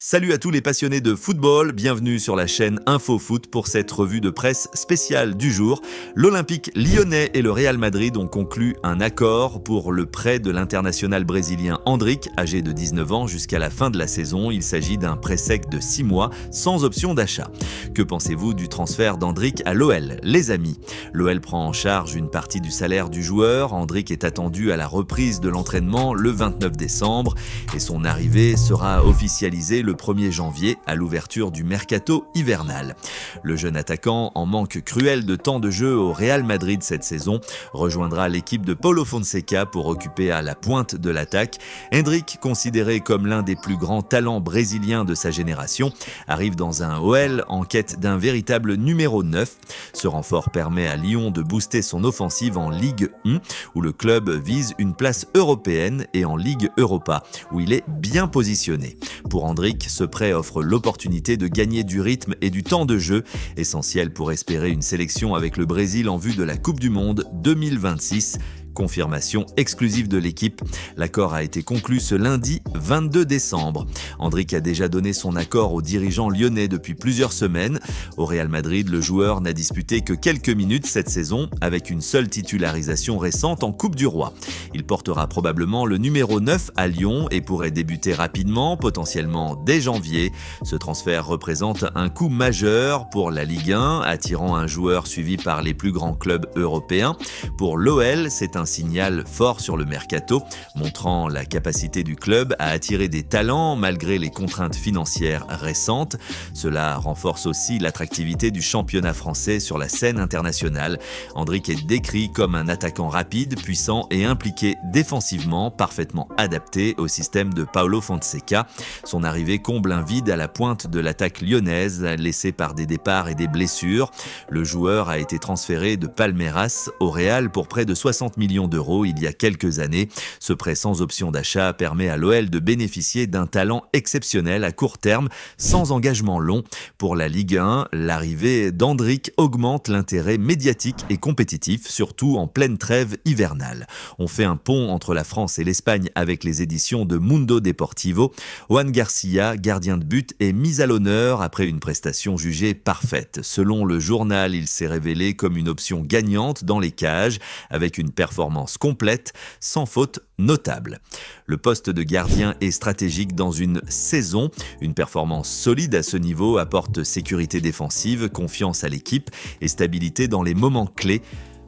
Salut à tous les passionnés de football, bienvenue sur la chaîne InfoFoot pour cette revue de presse spéciale du jour. L'Olympique lyonnais et le Real Madrid ont conclu un accord pour le prêt de l'international brésilien Endrick, âgé de 19 ans jusqu'à la fin de la saison. Il s'agit d'un prêt sec de 6 mois, sans option d'achat. Que pensez-vous du transfert d'Endrick à l'OL, les amis? L'OL prend en charge une partie du salaire du joueur. Endrick est attendu à la reprise de l'entraînement le 29 décembre et son arrivée sera officialisée le 1er janvier à l'ouverture du mercato hivernal. Le jeune attaquant, en manque cruel de temps de jeu au Real Madrid cette saison, rejoindra l'équipe de Paulo Fonseca pour occuper à la pointe de l'attaque. Endrick, considéré comme l'un des plus grands talents brésiliens de sa génération, arrive dans un OL en quête d'un véritable numéro 9. Ce renfort permet à Lyon de booster son offensive en Ligue 1, où le club vise une place européenne, et en Ligue Europa, où il est bien positionné. Pour Endrick, ce prêt offre l'opportunité de gagner du rythme et du temps de jeu, essentiel pour espérer une sélection avec le Brésil en vue de la Coupe du Monde 2026. Confirmation exclusive de l'équipe. L'accord a été conclu ce lundi 22 décembre. Endrick a déjà donné son accord aux dirigeants lyonnais depuis plusieurs semaines. Au Real Madrid, le joueur n'a disputé que quelques minutes cette saison, avec une seule titularisation récente en Coupe du Roi. Il portera probablement le numéro 9 à Lyon et pourrait débuter rapidement, potentiellement dès janvier. Ce transfert représente un coup majeur pour la Ligue 1, attirant un joueur suivi par les plus grands clubs européens. Pour l'OL, c'est un signal fort sur le mercato, montrant la capacité du club à attirer des talents malgré les contraintes financières récentes. Cela renforce aussi l'attractivité du championnat français sur la scène internationale. Endrick est décrit comme un attaquant rapide, puissant et impliqué défensivement, parfaitement adapté au système de Paulo Fonseca. Son arrivée comble un vide à la pointe de l'attaque lyonnaise, laissée par des départs et des blessures. Le joueur a été transféré de Palmeiras au Real pour près de 60 millions d'euros il y a quelques années. Ce prêt sans option d'achat permet à l'OL de bénéficier d'un talent exceptionnel à court terme, sans engagement long. Pour la Ligue 1, l'arrivée d'Endrick augmente l'intérêt médiatique et compétitif, surtout en pleine trêve hivernale. On fait un pont entre la France et l'Espagne avec les éditions de Mundo Deportivo. Juan Garcia, gardien de but, est mis à l'honneur après une prestation jugée parfaite. Selon le journal, il s'est révélé comme une option gagnante dans les cages, avec une performance complète, sans faute notable. Le poste de gardien est stratégique dans une saison. Une performance solide à ce niveau apporte sécurité défensive, confiance à l'équipe et stabilité dans les moments clés.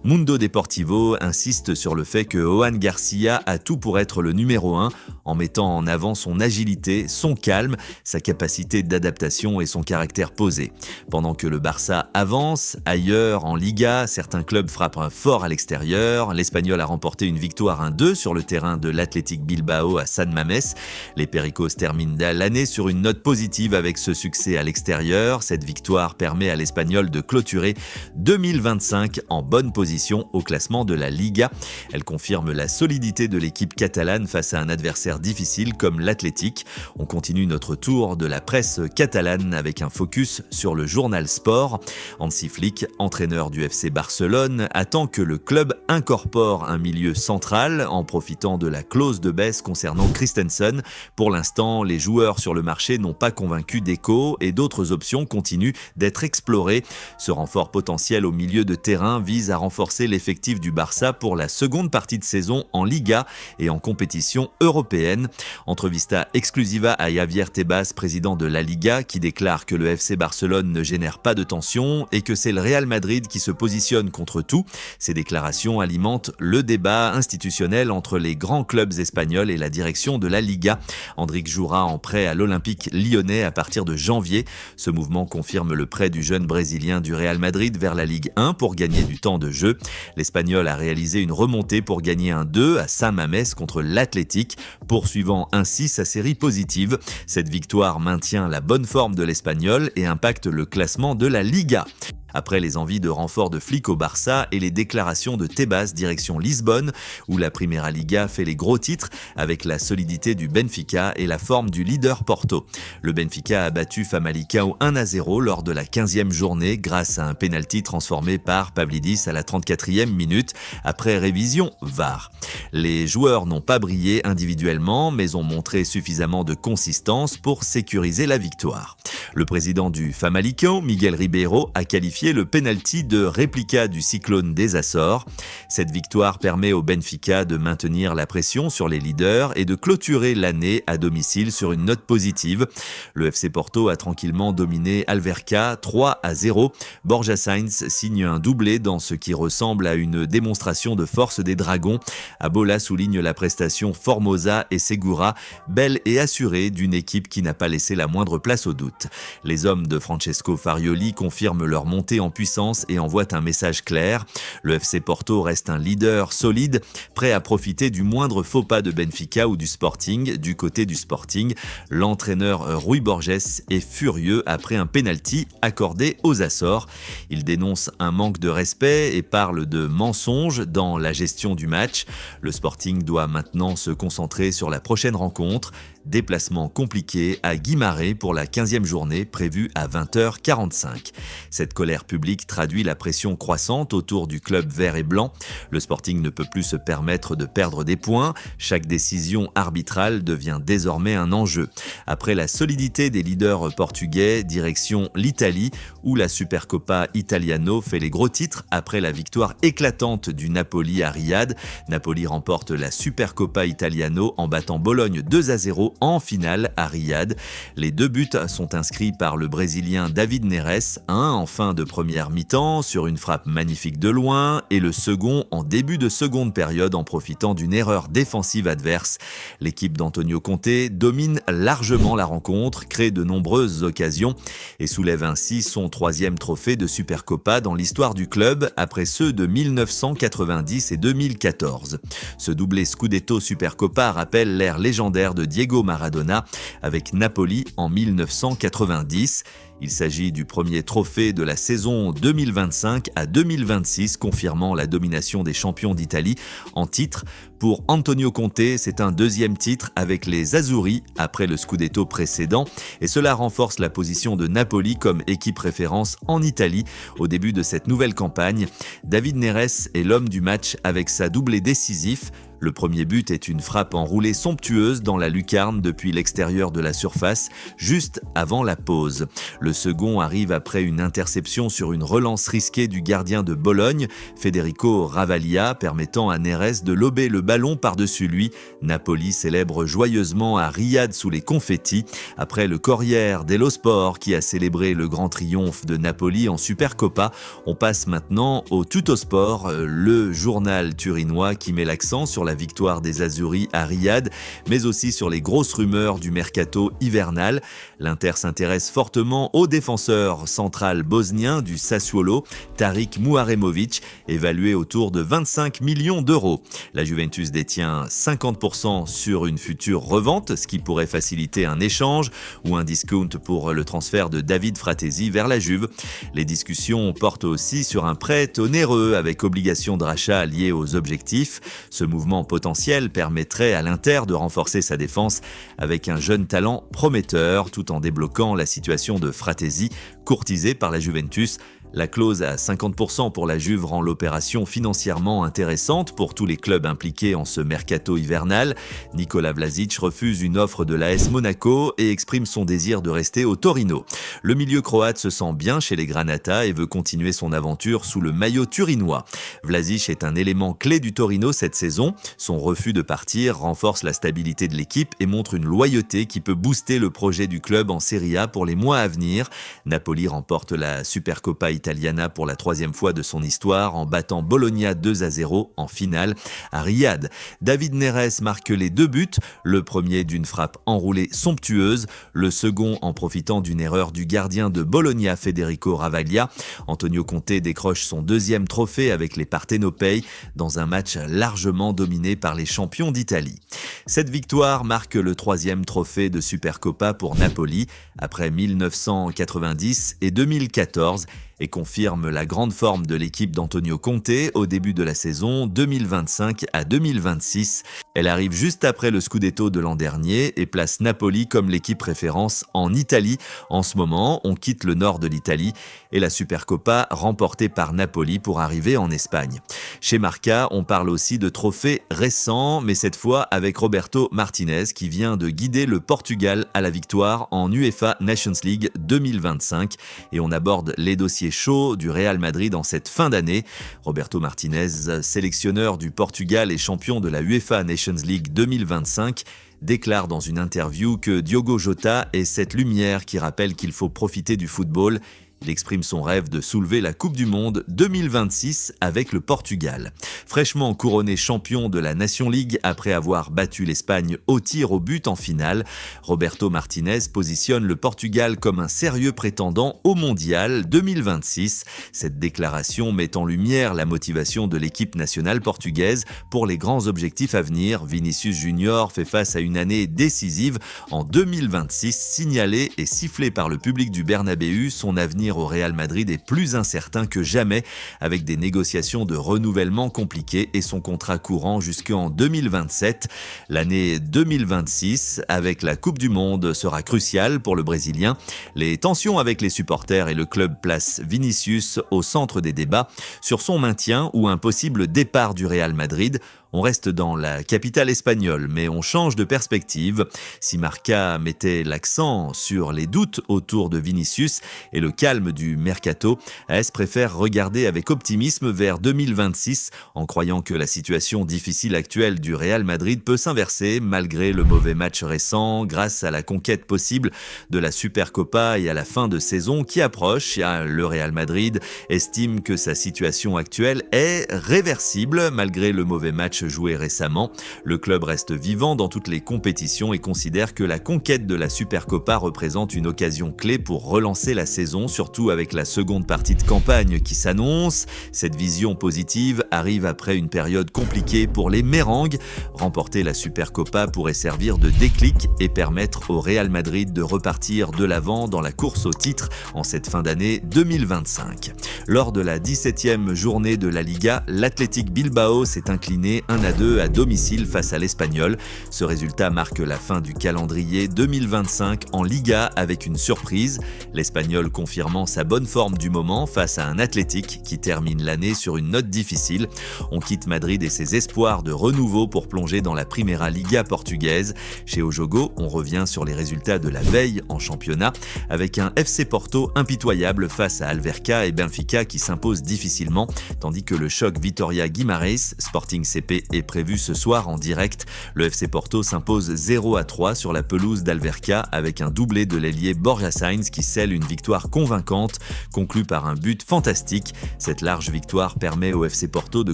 Mundo Deportivo insiste sur le fait que Juan Garcia a tout pour être le numéro 1, en mettant en avant son agilité, son calme, sa capacité d'adaptation et son caractère posé. Pendant que le Barça avance, ailleurs en Liga, certains clubs frappent fort à l'extérieur. L'Espagnol a remporté une victoire 1-2 sur le terrain de l'Athletic Bilbao à San Mamés. Les Pericos terminent l'année sur une note positive avec ce succès à l'extérieur. Cette victoire permet à l'Espagnol de clôturer 2025 en bonne position au classement de la Liga. Elle confirme la solidité de l'équipe catalane face à un adversaire difficile comme l'Athletic. On continue notre tour de la presse catalane avec un focus sur le journal Sport. Hansi Flick, entraîneur du FC Barcelone, attend que le club incorpore un milieu central en profitant de la clause de baisse concernant Christensen. Pour l'instant, les joueurs sur le marché n'ont pas convaincu Deco et d'autres options continuent d'être explorées. Ce renfort potentiel au milieu de terrain vise à renforcer l'effectif du Barça pour la seconde partie de saison en Liga et en compétition européenne. Entrevista exclusiva à Javier Tebas, président de la Liga, qui déclare que le FC Barcelone ne génère pas de tension et que c'est le Real Madrid qui se positionne contre tout. Ces déclarations alimentent le débat institutionnel entre les grands clubs espagnols et la direction de la Liga. Endrick jouera en prêt à l'Olympique lyonnais à partir de janvier. Ce mouvement confirme le prêt du jeune Brésilien du Real Madrid vers la Ligue 1 pour gagner du temps de jeu. L'Espagnol a réalisé une remontée pour gagner 1-2 à San Mamés contre l'Athletic, poursuivant ainsi sa série positive. Cette victoire maintient la bonne forme de l'Espagnol et impacte le classement de la Liga. Après les envies de renfort de flics au Barça et les déclarations de Tebas direction Lisbonne, où la Primeira Liga fait les gros titres avec la solidité du Benfica et la forme du leader Porto. Le Benfica a battu Famalicão 1-0 lors de la 15e journée grâce à un pénalty transformé par Pavlidis à la 34e minute après révision VAR. Les joueurs n'ont pas brillé individuellement mais ont montré suffisamment de consistance pour sécuriser la victoire. Le président du Famalicão, Miguel Ribeiro, a qualifié le pénalty de réplica du cyclone des Açores. Cette victoire permet au Benfica de maintenir la pression sur les leaders et de clôturer l'année à domicile sur une note positive. Le FC Porto a tranquillement dominé Alverca 3-0. Borja Sainz signe un doublé dans ce qui ressemble à une démonstration de force des Dragons. Abola souligne la prestation Formosa et Segura, belle et assurée d'une équipe qui n'a pas laissé la moindre place au doute. Les hommes de Francesco Farioli confirment leur montée en puissance et envoient un message clair. Le FC Porto reste un leader solide, prêt à profiter du moindre faux pas de Benfica ou du Sporting. Du côté du Sporting, l'entraîneur Rui Borges est furieux après un pénalty accordé aux Açores. Il dénonce un manque de respect et parle de mensonges dans la gestion du match. Le Sporting doit maintenant se concentrer sur la prochaine rencontre. Déplacement compliqué à Guimarães pour la 15e journée prévue à 20h45. Cette colère publique traduit la pression croissante autour du club vert et blanc. Le Sporting ne peut plus se permettre de perdre des points. Chaque décision arbitrale devient désormais un enjeu. Après la solidité des leaders portugais, direction l'Italie, où la Supercoppa Italiano fait les gros titres après la victoire éclatante du Napoli à Riyad. Napoli remporte la Supercoppa Italiano en battant Bologne 2-0 en finale à Riyad. Les 2 buts sont inscrits par le Brésilien David Neres, un en fin de première mi-temps sur une frappe magnifique de loin et le second en début de seconde période en profitant d'une erreur défensive adverse. L'équipe d'Antonio Conte domine largement la rencontre, crée de nombreuses occasions et soulève ainsi son 3e trophée de Supercoppa dans l'histoire du club après ceux de 1990 et 2014. Ce doublé Scudetto Supercoppa rappelle l'ère légendaire de Diego Maradona avec Napoli en 1990. Il s'agit du premier trophée de la saison 2025 à 2026, confirmant la domination des champions d'Italie en titre. Pour Antonio Conte, c'est un 2e titre avec les Azzurri après le Scudetto précédent et cela renforce la position de Napoli comme équipe référence en Italie au début de cette nouvelle campagne. David Neres est l'homme du match avec sa doublée décisif. Le premier but est une frappe enroulée somptueuse dans la lucarne depuis l'extérieur de la surface, juste avant la pause. Le second arrive après une interception sur une relance risquée du gardien de Bologne, Federico Ravaglia, permettant à Neres de lober le ballon par-dessus lui. Napoli célèbre joyeusement à Riyad sous les confettis. Après le Corriere dello Sport qui a célébré le grand triomphe de Napoli en Supercoppa, on passe maintenant au Tuttosport, le journal turinois qui met l'accent sur la victoire des Azzurri à Riyad, mais aussi sur les grosses rumeurs du mercato hivernal. L'Inter s'intéresse fortement au défenseur central bosnien du Sassuolo, Tarik Muharemovic, évalué autour de 25 millions d'euros. La Juventus détient 50% sur une future revente, ce qui pourrait faciliter un échange ou un discount pour le transfert de David Fratesi vers la Juve. Les discussions portent aussi sur un prêt onéreux avec obligation de rachat liée aux objectifs. Ce mouvement potentiel permettrait à l'Inter de renforcer sa défense avec un jeune talent prometteur tout en débloquant la situation de Fratesi, courtisé par la Juventus. La clause à 50% pour la Juve rend l'opération financièrement intéressante pour tous les clubs impliqués en ce mercato hivernal. Nikola Vlasic refuse une offre de l'AS Monaco et exprime son désir de rester au Torino. Le milieu croate se sent bien chez les Granata et veut continuer son aventure sous le maillot turinois. Vlasic est un élément clé du Torino cette saison. Son refus de partir renforce la stabilité de l'équipe et montre une loyauté qui peut booster le projet du club en Serie A pour les mois à venir. Napoli remporte la Supercoppa Italiana pour la 3e fois de son histoire en battant Bologna 2-0 en finale à Riyad. David Neres marque les 2 buts, le premier d'une frappe enroulée somptueuse, le second en profitant d'une erreur du gardien de Bologna Federico Ravaglia. Antonio Conte décroche son 2e trophée avec les Partenopei dans un match largement dominé par les champions d'Italie. Cette victoire marque le 3e trophée de Supercoppa pour Napoli après 1990 et 2014 et confirme la grande forme de l'équipe d'Antonio Conte au début de la saison 2025 à 2026. Elle arrive juste après le Scudetto de l'an dernier et place Napoli comme l'équipe référence en Italie. En ce moment, on quitte le nord de l'Italie et la Supercoppa remportée par Napoli pour arriver en Espagne. Chez Marca, on parle aussi de trophées récents, mais cette fois avec Roberto Martinez qui vient de guider le Portugal à la victoire en UEFA Nations League 2025. Et on aborde les dossiers chauds du Real Madrid en cette fin d'année. Roberto Martinez, sélectionneur du Portugal et champion de la UEFA Nations League 2025, déclare dans une interview que Diogo Jota est cette lumière qui rappelle qu'il faut profiter du football. Il exprime son rêve de soulever la Coupe du Monde 2026 avec le Portugal. Fraîchement couronné champion de la Nation League après avoir battu l'Espagne au tir au but en finale, Roberto Martinez positionne le Portugal comme un sérieux prétendant au Mondial 2026. Cette déclaration met en lumière la motivation de l'équipe nationale portugaise pour les grands objectifs à venir. Vinicius Junior fait face à une année décisive en 2026, signalée et sifflée par le public du Bernabéu. Son avenir au Real Madrid est plus incertain que jamais, avec des négociations de renouvellement compliquées et son contrat courant jusqu'en 2027. L'année 2026, avec la Coupe du Monde, sera cruciale pour le Brésilien. Les tensions avec les supporters et le club placent Vinicius au centre des débats sur son maintien ou un possible départ du Real Madrid. On reste dans la capitale espagnole, mais on change de perspective. Si Marca mettait l'accent sur les doutes autour de Vinicius et le calme du mercato, AS préfère regarder avec optimisme vers 2026 en croyant que la situation difficile actuelle du Real Madrid peut s'inverser malgré le mauvais match récent grâce à la conquête possible de la Supercoppa et à la fin de saison qui approche. Le Real Madrid estime que sa situation actuelle est réversible malgré le mauvais match joué récemment. Le club reste vivant dans toutes les compétitions et considère que la conquête de la Supercoppa représente une occasion clé pour relancer la saison, surtout avec la seconde partie de campagne qui s'annonce. Cette vision positive arrive après une période compliquée pour les Merengues. Remporter la Supercoppa pourrait servir de déclic et permettre au Real Madrid de repartir de l'avant dans la course au titre en cette fin d'année 2025. Lors de la 17e journée de la Liga, l'Athletic Bilbao s'est incliné 1-2 à domicile face à l'Espagnol. Ce résultat marque la fin du calendrier 2025 en Liga avec une surprise. L'Espagnol confirmant sa bonne forme du moment face à un Athletic qui termine l'année sur une note difficile. On quitte Madrid et ses espoirs de renouveau pour plonger dans la Primera Liga portugaise. Chez Ojogo, on revient sur les résultats de la veille en championnat avec un FC Porto impitoyable face à Alverca et Benfica qui s'imposent difficilement, tandis que le choc Vitória-Guimarães, Sporting CP, est prévu ce soir en direct. Le FC Porto s'impose 0-3 sur la pelouse d'Alverca avec un doublé de l'ailier Borja Sainz qui scelle une victoire convaincante, conclue par un but fantastique. Cette large victoire permet au FC Porto de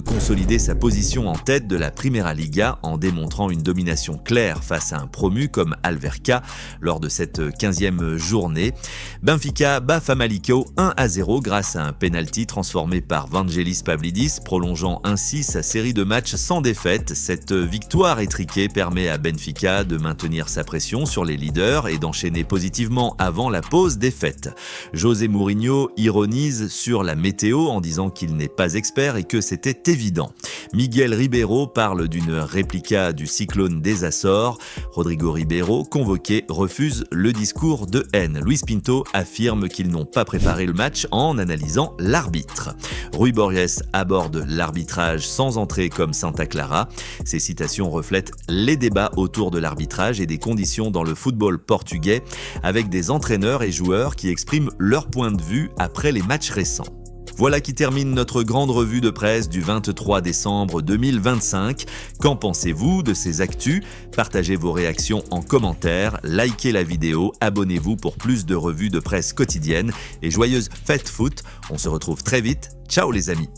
consolider sa position en tête de la Primera Liga en démontrant une domination claire face à un promu comme Alverca lors de cette 15e journée. Benfica bat Famalicão 1-0 grâce à un penalty transformé par Vangelis Pavlidis, prolongeant ainsi sa série de matchs sans défaite. Cette victoire étriquée permet à Benfica de maintenir sa pression sur les leaders et d'enchaîner positivement avant la pause des fêtes. José Mourinho ironise sur la météo en disant qu'il n'est pas expert et que c'était évident. Miguel Ribeiro parle d'une réplica du cyclone des Açores. Rodrigo Ribeiro, convoqué, refuse le discours de haine. Luis Pinto affirme qu'ils n'ont pas préparé le match en analysant l'arbitre. Rui Borges aborde l'arbitrage sans entrer comme Santa Clara. Ces citations reflètent les débats autour de l'arbitrage et des conditions dans le football portugais, avec des entraîneurs et joueurs qui expriment leur point de vue après les matchs récents. Voilà qui termine notre grande revue de presse du 23 décembre 2025. Qu'en pensez-vous de ces actus? Partagez vos réactions en commentaire, likez la vidéo, abonnez-vous pour plus de revues de presse quotidiennes et joyeuses fêtes foot. On se retrouve très vite. Ciao les amis!